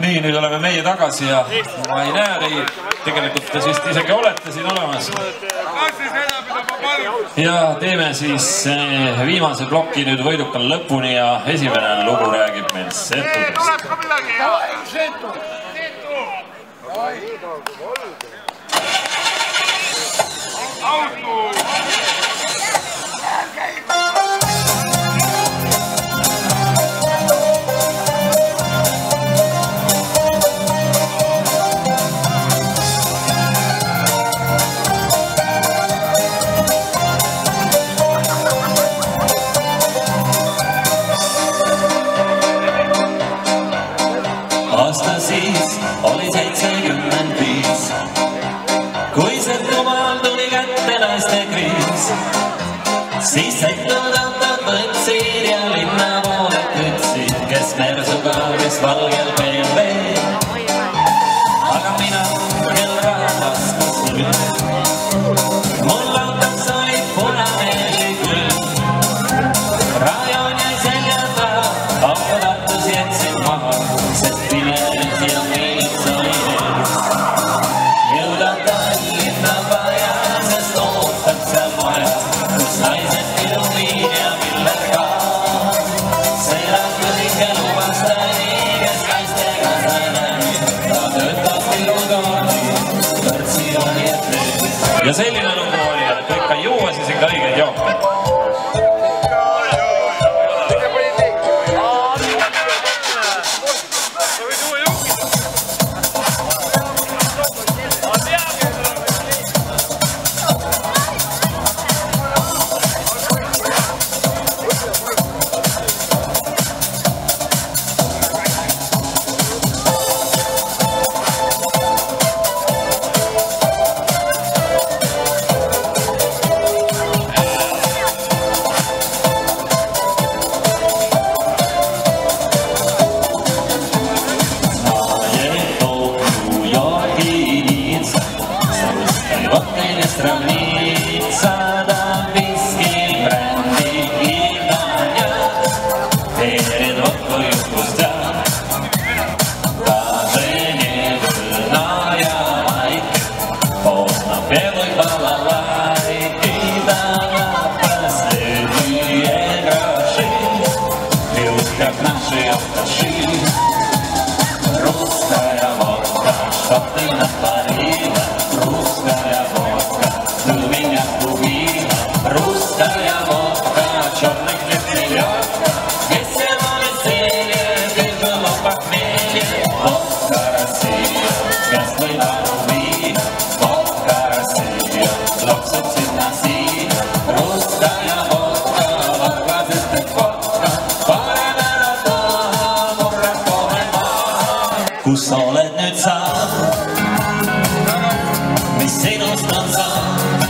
Nii, nüüd oleme meie tagasi ja ma ei näe teid. Tegelikult te vist isegi olete siin olemas. Ja teeme siis viimase ploki nüüd võidukal lõpuni ja esimene lugu räägib meil setudest. Aasta siis oli 75, kui Setomaal tuli kätte naiste kriis. Siis setud autod võtsid ja linna poole kütsid, kes mersuga, kes valgel BMW. Aga mina küll rahvastas nüüd, mul autos oli punameeli küll. Rajon jäi selja taha, auto Tartus jätsid maha, sest pimedes ja miinus oli ees. Jõuda Tallinna vaja, sest ootab seal maja, kus naised piluviin ja Miller ka. Seda kõike lubas ta nii, kes naistega sai näi, ta töötas pilutooni, kõrtsi oli ettees. Ja selline lugu oli, et kui ikka juua, siis ikka õigeid jooke. Stravnica da viski, brandy i danja, tered vodkoj upusta. Važenje vrnaja majke, pozna pjevoj balalajke, da na последние гроши пьют, как наши алкаши. Русская водка, что ты натворила, русская водка, ты меня убила. Русская водка, черный хлеб селедка, весело веселье, тяжело похмелье. Водка Россия, gaslī varu vīna, vodka Россия, локсут синасия. Русская водка, лаквазис ты водка, паренera murrakove maa. Kus sa oled nüüd sa? Mis sinust on saanud?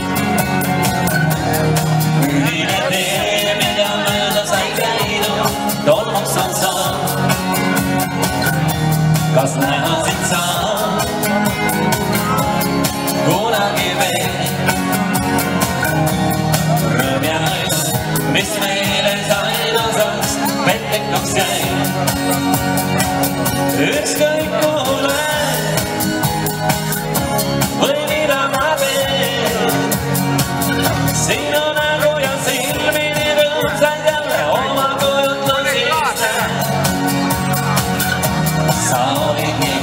Ühine tee, mida mööda sai käinud, tolmuks on saanud. Kas näha sind saab kunagi veel? Rõõm ja õnn, mis meile sain osaks, petlikaks jäi. Ükskõik kuhu lähen või mida ma teen, sinu nägu ja silmini rõõmsaid jälle oma kujutlusi näen. Sa olid nii